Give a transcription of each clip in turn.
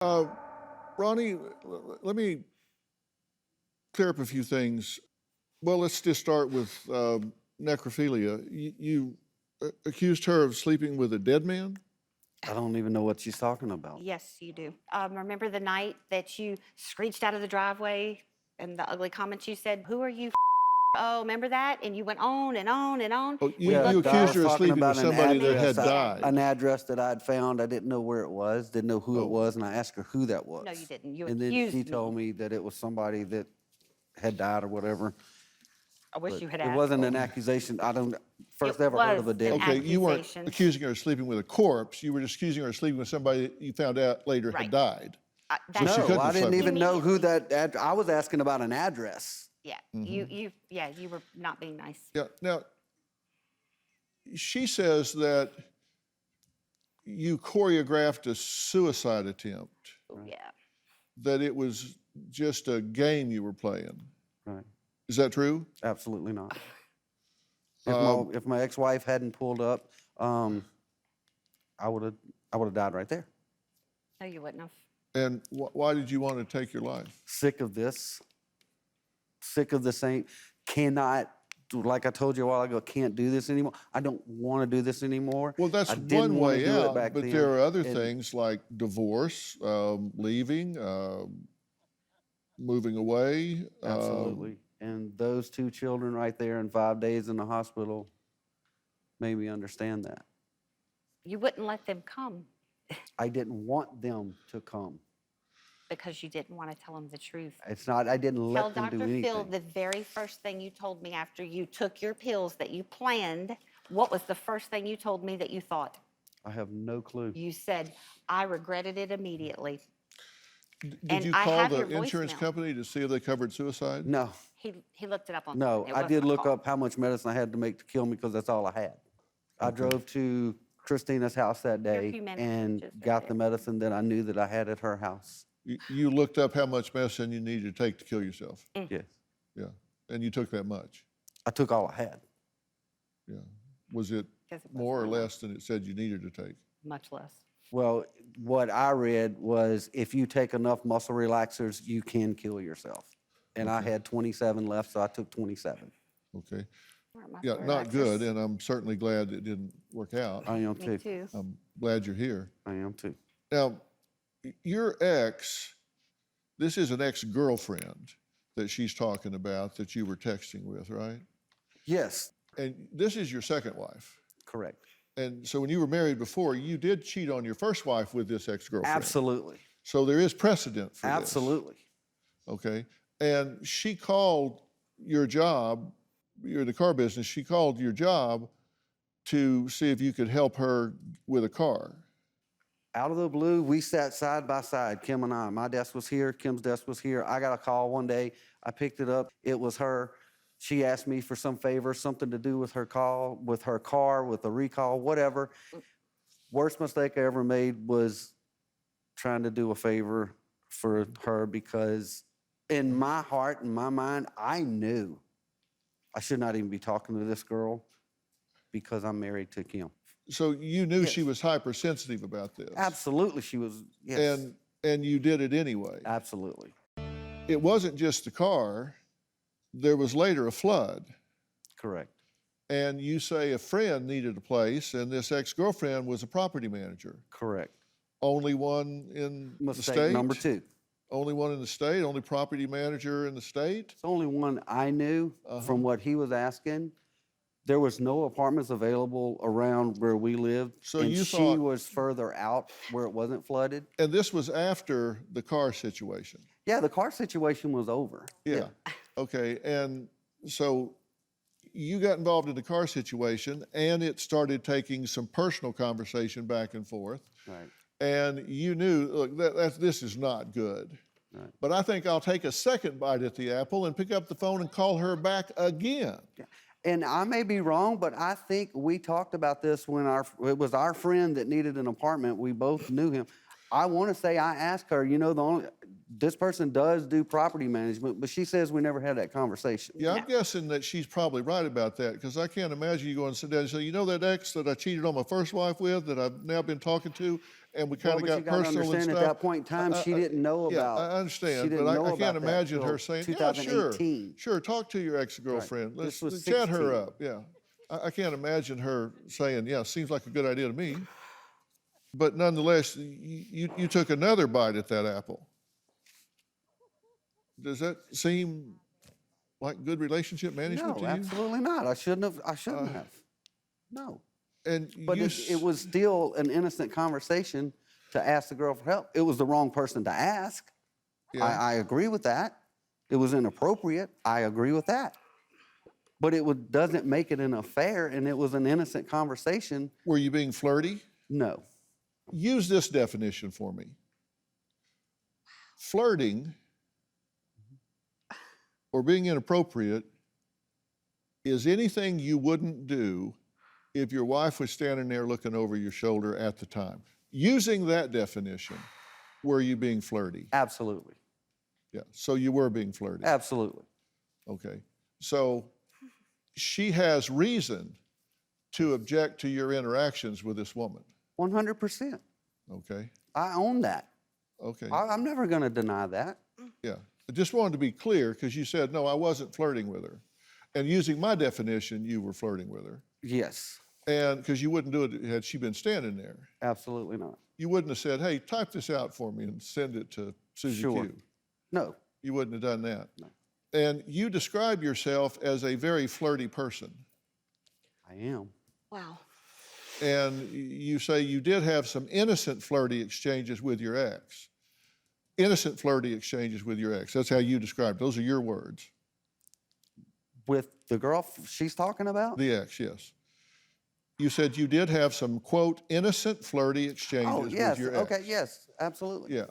Ronnie, let me clear up a few things. Well, let's just start with necrophilia. You accused her of sleeping with a dead man? I don't even know what she's talking about. Yes, you do. Remember the night that you screeched out of the driveway and the ugly comments you said, "Who are you? Oh, remember that?" And you went on and on and on. Oh, you accused her of sleeping with somebody that had died. An address that I'd found. I didn't know where it was, didn't know who it was, and I asked her who that was. No, you didn't. You and accused then she told me that it was somebody that had died or whatever. I wish But you had it asked. wasn't an accusation. I don't first It ever heard was of a dead. an Okay, you weren't accusation. accusing her of sleeping with a corpse. You were just accusing her of sleeping with somebody that you found out later had Right. died. That's she couldn't No, I have didn't slept even with know who that. I was asking about an address. yeah. Mm-hmm. You were not being nice. Yeah. Now, she says that you choreographed a suicide attempt, Yeah. that it was just a game you were playing. Right. Is that true? Absolutely not. If my ex-wife hadn't pulled up, I would have died right there. No, you wouldn't have. And why did you want to take your life? Sick of this. Sick of the same. Cannot, like I told you a while ago, can't do this anymore. I don't want to do this anymore. Well, that's I didn't one wanna way do it out, back but then, there are other and- things like divorce, leaving, moving away. Absolutely. And those two children right there and 5 days in the hospital made me understand that. You wouldn't let them come I didn't want them to come. because you didn't want to tell them the truth. It's not, I didn't Tell let them do Dr. Phil anything. the very first thing you told me after you took your pills that you planned. What was the first thing you told me that you thought? I have no clue. You said, "I regretted it immediately." Did And you I call have the your insurance voicemail. company to see if they covered suicide? No, He looked it up on. no. it I did wasn't a look call. up how much medicine I had to make to kill me because that's all I had. I drove to Christina's house that You're a day few minutes and just right got the there. medicine that I knew that I had at her house. You looked up how much medicine you needed to take to kill yourself. Yes. Yeah. And you took that much. I took all I had. Yeah. Was it 'Cause it more or wasn't enough. less than it said you needed to take? Much less. Well, what I read was if you take enough muscle relaxers, you can kill yourself. And I had 27 left, so I took 27. Okay. Where are my Yeah, not good, relaxers? and I'm certainly glad it didn't work out. I am Me too. too. I'm glad you're here. I am too. Now, your ex, this is an ex-girlfriend that she's talking about that you were texting with, right? Yes, And this is your second wife. correct. And so when you were married before, you did cheat on your first wife with this ex-girlfriend. Absolutely. So there is precedent for this. Absolutely. Okay. And she called your job, you're in the car business, she called your job to see if you could help her with a car. Out of the blue, we sat side by side, Kim and I. My desk was here, Kim's desk was here. I got a call one day. I picked it up. It was her. She asked me for some favor, something to do with her call, with her car, with a recall, whatever. Worst mistake I ever made was trying to do a favor for her because in my heart, in my mind, I knew I should not even be talking to this girl because I'm married to Kim. So you knew Yes. she was hypersensitive about this. Absolutely, she was, yes. And you did it anyway. Absolutely. It wasn't just the car. There was later a flood. Correct. And you say a friend needed a place, and this ex-girlfriend was a property manager. Correct. Only one in the Mistake state? number 2. Only one in the state? Only property manager in the state? It's the only one I knew from what he was asking. There was no apartments available around where we lived. So and you she thought- was further out where it wasn't flooded. And this was after the car situation. Yeah, the car situation was over. Yeah. Okay. And so you got involved in the car situation, and it started taking some personal conversation back and forth. Right. And you knew, look, this is not good. Right. But I think I'll take a second bite at the apple and pick up the phone and call her back again. Yeah. And I may be wrong, but I think we talked about this when it was our friend that needed an apartment. We both knew him. I want to say I asked her, you know, this person does do property management, but she says we never had that conversation. Yeah, I'm guessing that she's probably right about that, because I can't imagine you going to sit down and say, you know that ex that I cheated on my first wife with that I've now been talking to, and we kind of But got you gotta personal and understand stuff. at that point in time, she didn't know Yeah, about. I she understand, didn't but know I can't about that imagine her till saying, yeah, sure, 2018. sure, talk to your ex-girlfriend. Right. Let's This was chat her 16. up, yeah. I can't imagine her saying, yeah, seems like a good idea to me. But nonetheless, you took another bite at that apple. Does that seem like good relationship management No, to you? absolutely not. I shouldn't have. No. And But you it was still an innocent conversation to ask the girl for help. It was the wrong person to ask. Yeah. I agree with that. It was inappropriate. I agree with that. But it doesn't make it an affair, and it was an innocent conversation. Were you being flirty? No. Use this definition for me. Flirting or being inappropriate is anything you wouldn't do if your wife was standing there looking over your shoulder at the time. Using that definition, were you being flirty? Absolutely. Yeah, so you were being flirty. Absolutely. Okay, so she has reason to object to your interactions with this woman. 100%. Okay, I own that. okay, I'm never going to deny that. yeah. I just wanted to be clear, because you said, no, I wasn't flirting with her. And using my definition, you were flirting with her. Yes. And because you wouldn't do it had she been standing there. Absolutely not. You wouldn't have said, hey, type this out for me and send it to Susie Sure. Q. No. You wouldn't have done that. No. And you describe yourself as a very flirty person. I am. Wow. And you say you did have some innocent flirty exchanges with your ex. Innocent flirty exchanges with your ex. That's how you describe it. Those are your words. With the girl she's talking about? The ex, yes. You said you did have some, quote, innocent flirty exchanges Oh, yes. with your ex. Okay, yes, absolutely. Yeah.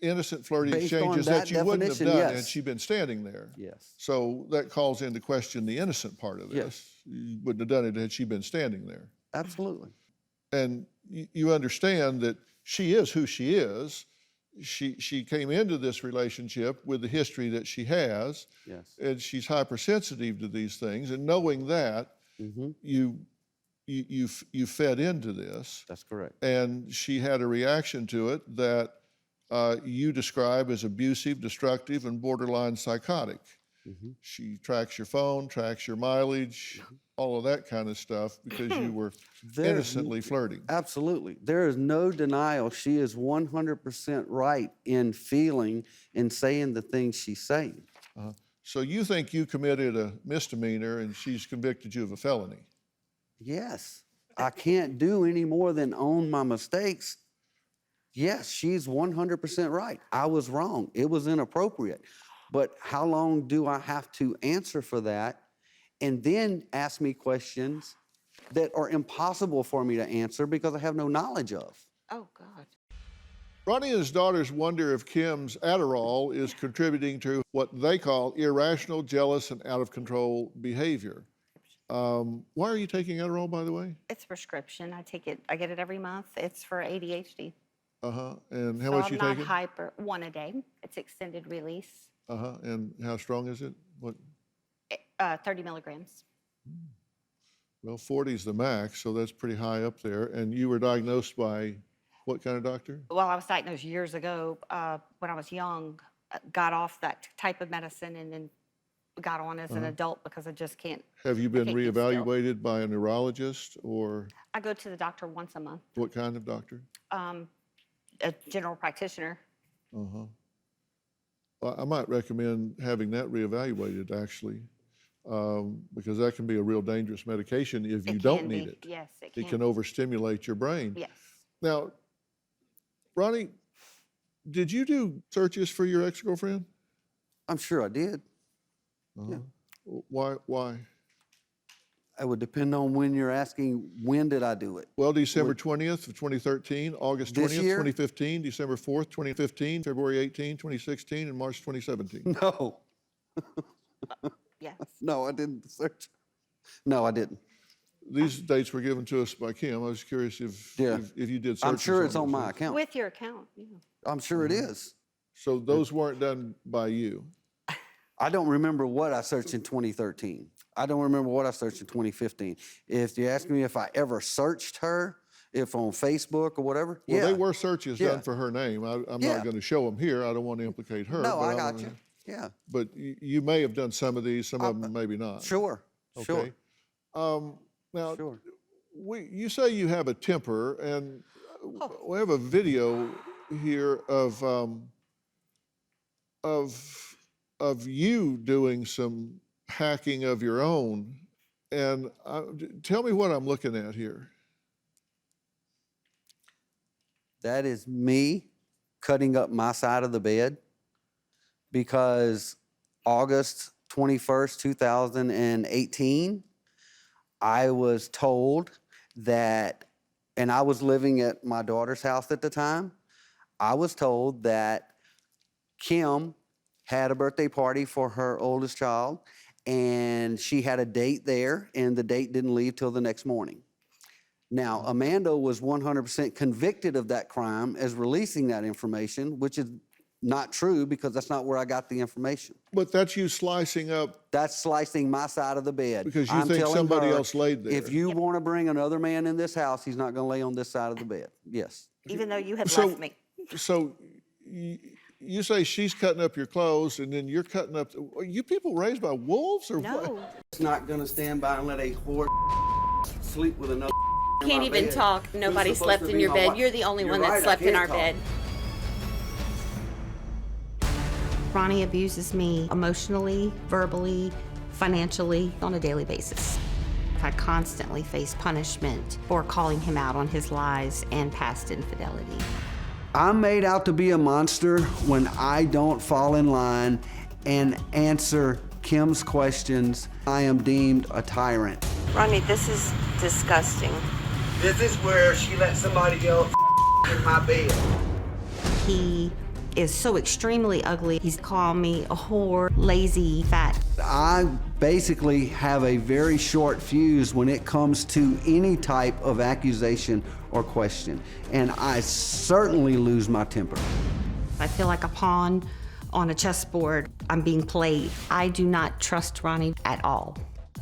Innocent flirty Based on exchanges that that you wouldn't have done definition, had yes. she been standing there. Yes. So that calls into question the innocent part of this. Yes. You wouldn't have done it had she been standing there. Absolutely. And you understand that she is who she is. She came into this relationship with the history that she has, Yes. and she's hypersensitive to these things. And knowing that, Mm-hmm. you fed into this, That's correct. and she had a reaction to it that you describe as abusive, destructive, and borderline psychotic. Mm-hmm. She tracks your phone, tracks your mileage, all of that kind of stuff, because you were There's- innocently flirting. Absolutely. There is no denial. She is 100% right in feeling and saying the things she's saying. So you think you committed a misdemeanor and she's convicted you of a felony? Yes. I can't do any more than own my mistakes. Yes, she's 100% right. I was wrong. It was inappropriate. But how long do I have to answer for that and then ask me questions that are impossible for me to answer because I have no knowledge of? Oh, God. Ronnie and his daughters wonder if Kim's Adderall is contributing to what they call irrational, jealous, and out of control behavior. Why are you taking Adderall, by the way? It's prescription. I get it every month. It's for ADHD. And how So much I'm you not taking? hyper. One a day. It's extended release. And how strong is it? What? 30 milligrams. Well, 40 is the max, so that's pretty high up there. And you were diagnosed by what kind of doctor? Well, I was diagnosed years ago when I was young. Got off that type of medicine and then got on as an adult because I just can't. Have you been can't keep still. reevaluated by a neurologist, or I go to the doctor once a month. what kind of doctor? A general practitioner. Well, I might recommend having that reevaluated, actually, because that can be a real dangerous medication if you It don't can need be. it. Yes, it It can. can overstimulate your brain. Yes. Now, Ronnie, did you do searches for your ex-girlfriend? I'm sure I did. Why? It would depend on when you're asking, when did I do it? Well, December 20th of 2013, August This 20th, year? 2015, December 4th, 2015, February 18, 2016, and March 2017. No. Yes. No, I didn't search. No, I didn't. These dates were given to us by Kim. I was curious if Yeah. if you did searches. I'm sure it's on those my dates. account. With your account. Yeah. I'm sure it is. So those weren't done by you? I don't remember what I searched in 2013. I don't remember what I searched in 2015. If you ask me if I ever searched her, if on Facebook or whatever, Well, yeah. they were searches Yeah. done for her name. I'm Yeah. not going to show them here. I don't want to implicate her. No, but I I'm got gonna- you. Yeah, But you may have done some of these, some of them maybe not. sure, sure, Okay. Now, sure. you say you have a temper, and we have a video here of you doing some hacking of your own, and tell me what I'm looking at here. That is me cutting up my side of the bed because August 21st, 2018, I was told that, and I was living at my daughter's house at the time, I was told that Kim had a birthday party for her oldest child, and she had a date there, and the date didn't leave till the next morning. Now, Amanda was 100% convicted of that crime as releasing that information, which is not true because that's not where I got the information. But that's you slicing up That's slicing my side of the bed. because you I'm think telling somebody her, else laid there. if you want to bring another man in this house, he's not going to lay on this side of the bed. Yes. Even though you had So- left me. So you say she's cutting up your clothes, and then you're cutting up. Are you people raised by wolves or what? No. It's not going to stand by and let a whore sleep with another. Can't even talk. Nobody slept in your bed. You're the only one that slept in our bed. Ronnie abuses me emotionally, verbally, financially, on a daily basis. I constantly face punishment for calling him out on his lies and past infidelity. I'm made out to be a monster when I don't fall in line and answer Kim's questions. I am deemed a tyrant. Ronnie, this is disgusting. This is where she let somebody else in my bed. He is so extremely ugly. He's called me a whore, lazy, fat. I basically have a very short fuse when it comes to any type of accusation or question, and I certainly lose my temper. I feel like a pawn on a chessboard. I'm being played. I do not trust Ronnie at all.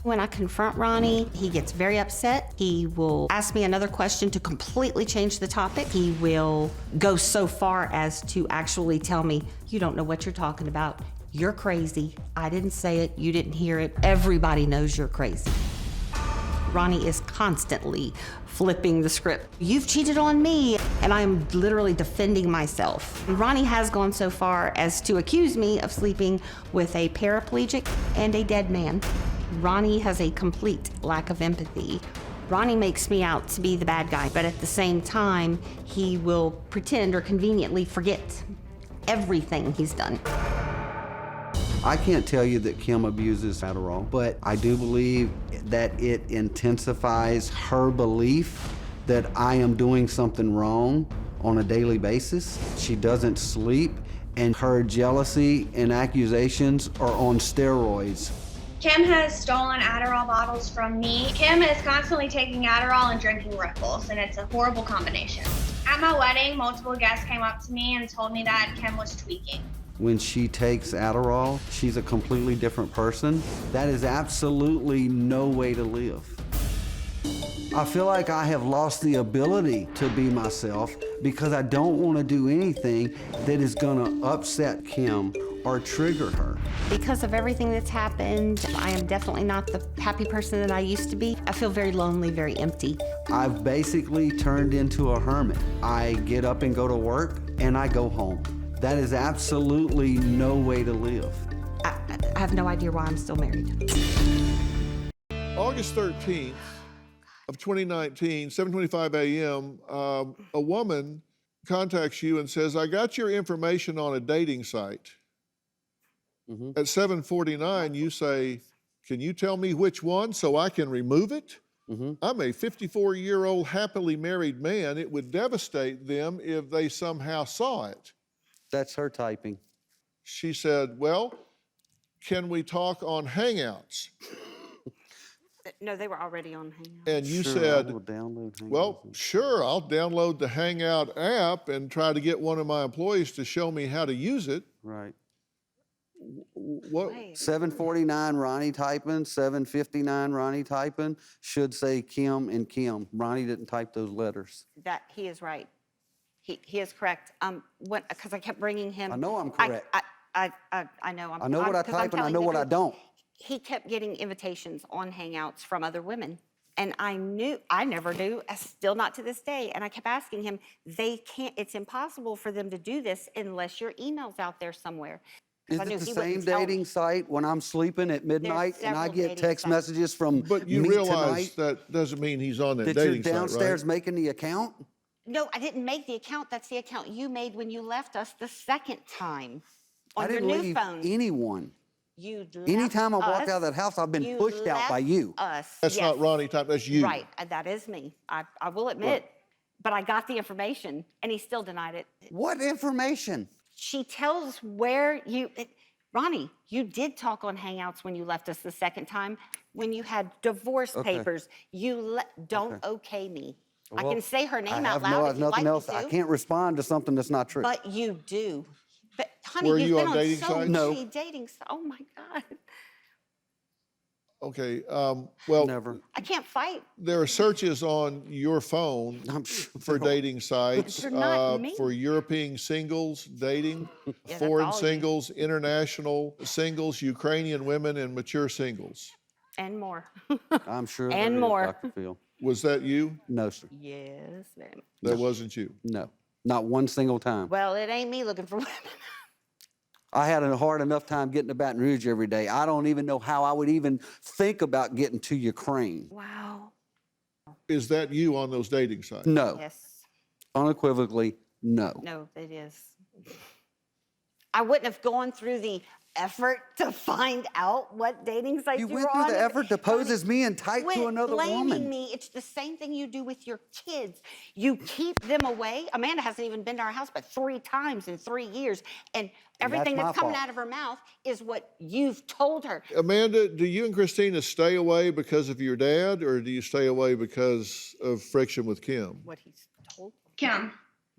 When I confront Ronnie, he gets very upset. He will ask me another question to completely change the topic. He will go so far as to actually tell me, you don't know what you're talking about. You're crazy. I didn't say it. You didn't hear it. Everybody knows you're crazy. Ronnie is constantly flipping the script. You've cheated on me, and I'm literally defending myself. Ronnie has gone so far as to accuse me of sleeping with a paraplegic and a dead man. Ronnie has a complete lack of empathy. Ronnie makes me out to be the bad guy, but at the same time, he will pretend or conveniently forget everything he's done. I can't tell you that Kim abuses Adderall, but I do believe that it intensifies her belief that I am doing something wrong on a daily basis. She doesn't sleep, and her jealousy and accusations are on steroids. Kim has stolen Adderall bottles from me. Kim is constantly taking Adderall and drinking Red Bulls, and it's a horrible combination. At my wedding, multiple guests came up to me and told me that Kim was tweaking. When she takes Adderall, she's a completely different person. That is absolutely no way to live. I feel like I have lost the ability to be myself because I don't want to do anything that is going to upset Kim or trigger her. Because of everything that's happened, I am definitely not the happy person that I used to be. I feel very lonely, very empty. I've basically turned into a hermit. I get up and go to work, and I go home. That is absolutely no way to live. I have no idea why I'm still married. August 13th of 2019, 7:25 a.m., a woman contacts you and says, I got your information on a dating site. At 7:49, you say, can you tell me which one so I can remove it? I'm a 54-year-old happily married man. It would devastate them if they somehow saw it. That's her typing. She said, well, can we talk on Hangouts? No, they were already on Hangout. and you Sure, said, I will download Hangouts well, and- sure, I'll download the Hangout app and try to get one of my employees to show me how to use it. Right. What? Wait. 749 Ronnie typing, 759 Ronnie typing, should say Kim and Kim. Ronnie didn't type those letters. That he is right. He is correct. Because I kept bringing him. I know I'm correct. I know. I know what I 'cause I'm type and I telling know the what I truth. don't. He kept getting invitations on Hangouts from other women. And I never knew, still not to this day. And I kept asking him, it's impossible for them to do this unless your email's out there somewhere. 'Cause Is I knew it the he same wouldn't tell me. dating site when I'm sleeping at midnight and I several get dating text sites. messages from But you me realize tonight that doesn't mean he's on that that you're dating site, downstairs right? making the account? No, I didn't make the account. That's the account you made when you left us the second time on I your didn't new leave phone. anyone. You left Anytime I walked us- out of that house, I've been you pushed out by left you. Us. That's not yes. Ronnie type, that's you. Right, that is me. I will admit. But I got the information, and he still denied it. What information? She tells where Ronnie, you did talk on Hangouts when you left us the second time, when you had divorce Okay. papers. You don't okay me. I Well, can say her name I out have loud if you'd nothing like else. me I to, can't respond to something that's not true. but you do. But honey, Were you've you been on on dating so sites? No. many dating sites. Oh my God. Okay, well, Never. I can't fight. there are searches on your phone I'm sure for they're all- dating sites, They're not me. for European singles dating, that's foreign all you. singles, international singles, Ukrainian women, and mature singles. And more. I'm sure And there is, more. Dr. Phil. Was that you? No, sir. Yes, ma'am. That wasn't you. No. Not one single time. Well, it ain't me looking for women. I had a hard enough time getting to Baton Rouge every day. I don't even know how I would even think about getting to Ukraine. Wow. Is that you on those dating sites? No. Yes. Unequivocally, no. No, it is. I wouldn't have gone through the effort to find out what dating sites You you went were through on. the effort to pose Honey, as me and type to quit another blaming woman. me. It's the same thing you do with your kids. You keep them away. Amanda hasn't even been to our house but 3 times in 3 years, and everything my that's coming fault. out of her mouth is what you've told her. Amanda, do you and Christina stay away because of your dad, or do you stay away because of friction with Kim? What he's told Kim.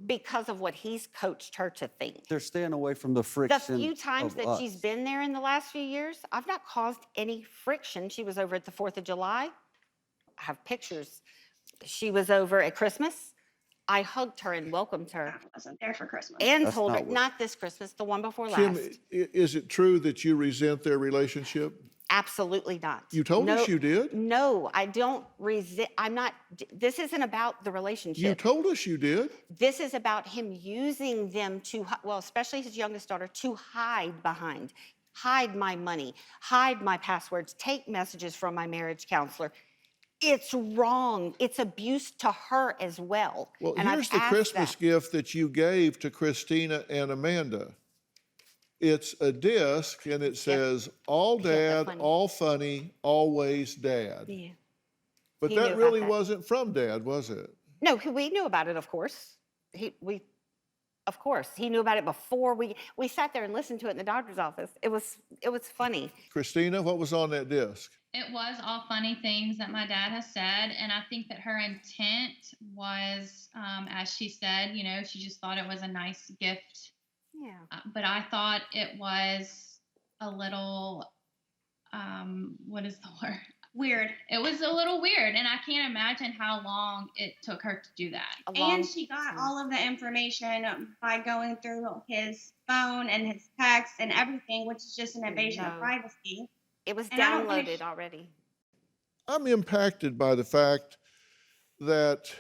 because of what he's coached her to think. They're staying away from the The friction. few times of that us. she's been there in the last few years, I've not caused any friction. She was over at the 4th of July. I have pictures. She was over at Christmas. I hugged her and welcomed her I wasn't there for Christmas. and That's told her, not what- not this Christmas, the one before Kim, last. is it true that you resent their relationship? Absolutely not. You told us you did. No, I don't resent. I'm not. This isn't about the relationship. You told us you did. This is about him using them to, well, especially his youngest daughter, to hide behind. Hide my money, hide my passwords, take messages from my marriage counselor. It's wrong. It's abuse to her as well. Well, And I've here's the asked Christmas that. gift that you gave to Christina and Amanda. It's a disc, and it says, all Yeah, they're dad, funny. all funny, always dad. Yeah. But He knew that about really that. wasn't from dad, was it? No, we knew about it, of course. Of course, he knew about it before we sat there and listened to it in the doctor's office. It was funny. Christina, what was on that disc? It was all funny things that my dad has said, and I think that her intent was, as she said, she just thought it was a nice gift. Yeah. But I thought it was a little, what is the word? Weird. It was a little weird, and I can't imagine how long it took her to do that. And she got all of the information by going through his phone and his texts and everything, which is just an invasion of No. privacy. It was And I don't think downloaded already. I'm impacted by the fact that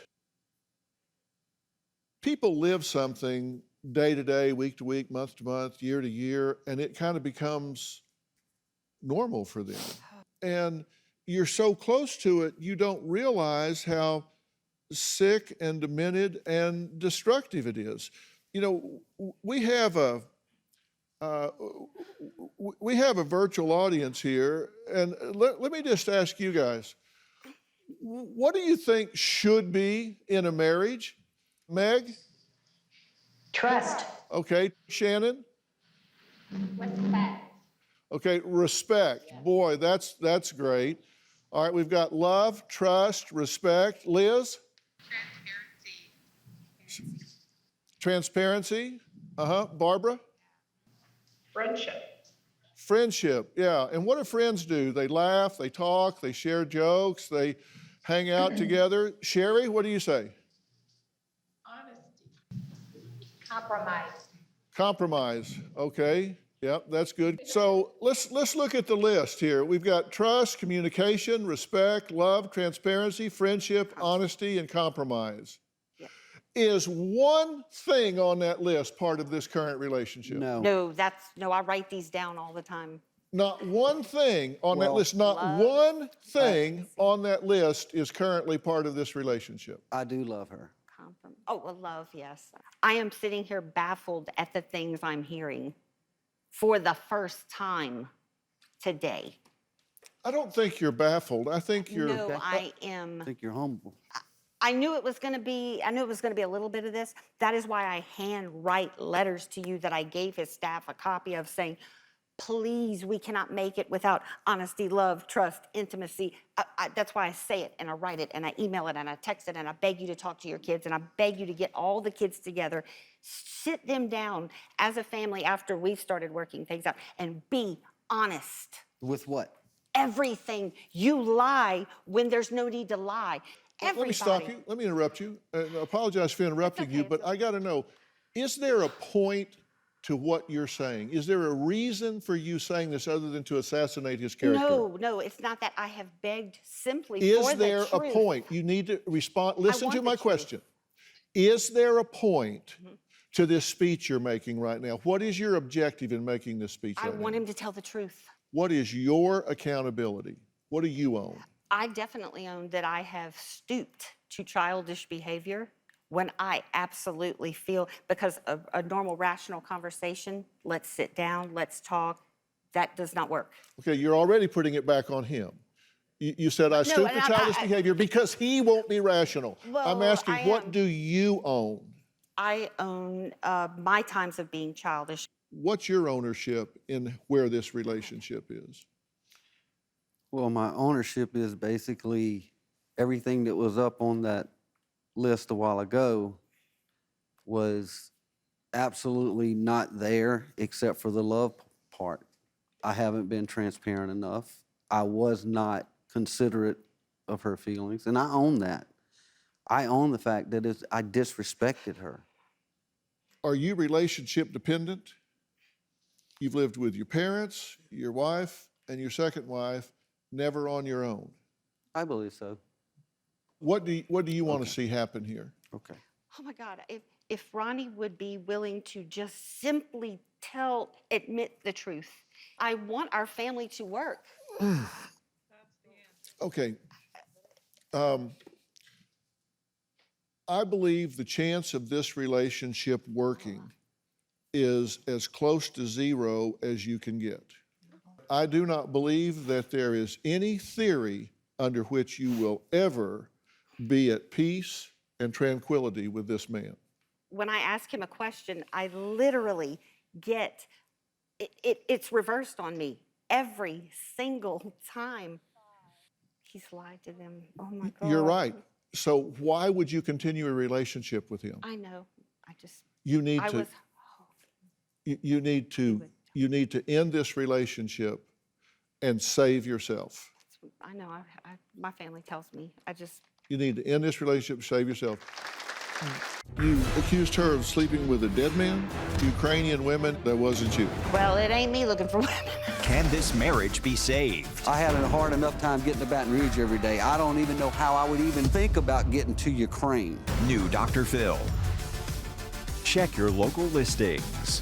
people live something day to day, week to week, month to month, year to year, and it kind of becomes normal for them. And you're so close to it, you don't realize how sick and demented and destructive it is. We have a virtual audience here, and let me just ask you guys, what do you think should be in a marriage? Meg? Trust. Okay, Shannon? Respect. Okay, respect. Boy, that's great. All right, we've got love, trust, respect. Liz? Transparency. Barbara? Friendship. Friendship, yeah. And what do friends do? They laugh, they talk, they share jokes, they hang out together. Sherry, what do you say? Honesty. Compromise. Compromise, okay. Yep, that's good. So let's look at the list here. We've got trust, communication, respect, love, transparency, friendship, honesty, and compromise. Yep. Is one thing on that list part of this current relationship? No. No, I write these down all the time. Not one thing on that Well, list, not love, one thing on that list is currently part of this relationship. I do love her. Oh, well, love, yes. I am sitting here baffled at the things I'm hearing for the first time today. I don't think you're baffled. I think you're... No, I am. I think you're humble. I knew it was going to be a little bit of this. That is why I hand write letters to you that I gave his staff a copy of saying, please, we cannot make it without honesty, love, trust, intimacy. That's why I say it and I write it and I email it and I text it and I beg you to talk to your kids and I beg you to get all the kids together, sit them down as a family after we've started working things out and be honest. With what? Everything. You lie when there's no need to lie. Let me stop you. Let me interrupt you. I apologize for interrupting you, but I got to know, is there a point to what you're saying? Is there a reason for you saying this other than to assassinate his character? No, it's not that. I have begged simply Is for the there a truth. point? You need to respond. Listen want to the my truth. question. Is there a point to this speech you're making right now? What is your objective in making this speech I right want now? him to tell the truth. What is your accountability? What do you own? I definitely own that I have stooped to childish behavior when I absolutely feel, because a normal, rational conversation, let's sit down, let's talk, that does not work. Okay, you're already putting it back on him. You said I stoop to and childish behavior because he won't be rational. I'm Well, asking, I what am. do you own? I own my times of being childish. What's your ownership in where this relationship is? Well, my ownership is basically everything that was up on that list a while ago was absolutely not there except for the love part. I haven't been transparent enough. I was not considerate of her feelings, and I own that. I own the fact that I disrespected her. Are you relationship dependent? You've lived with your parents, your wife, and your second wife, never on your own. I believe so. What do you want to see happen here? Okay. Oh my God, if Ronnie would be willing to just simply admit the truth. I want our family to work. Okay. I believe the chance of this relationship working is as close to zero as you can get. I do not believe that there is any theory under which you will ever be at peace and tranquility with this man. When I ask him a question, I literally get, it's reversed on me every single time. He's lied to them. Oh my God. You're right. So why would you continue a relationship with him? I know. You need I to. was, You need to end this relationship and save yourself. I know, my family tells me. You need to end this relationship, save yourself. You accused her of sleeping with a dead man, Ukrainian women. That wasn't you. Well, it ain't me looking for women. Can this marriage be saved? I had a hard enough time getting to Baton Rouge every day. I don't even know how I would even think about getting to Ukraine. New Dr. Phil. Check your local listings.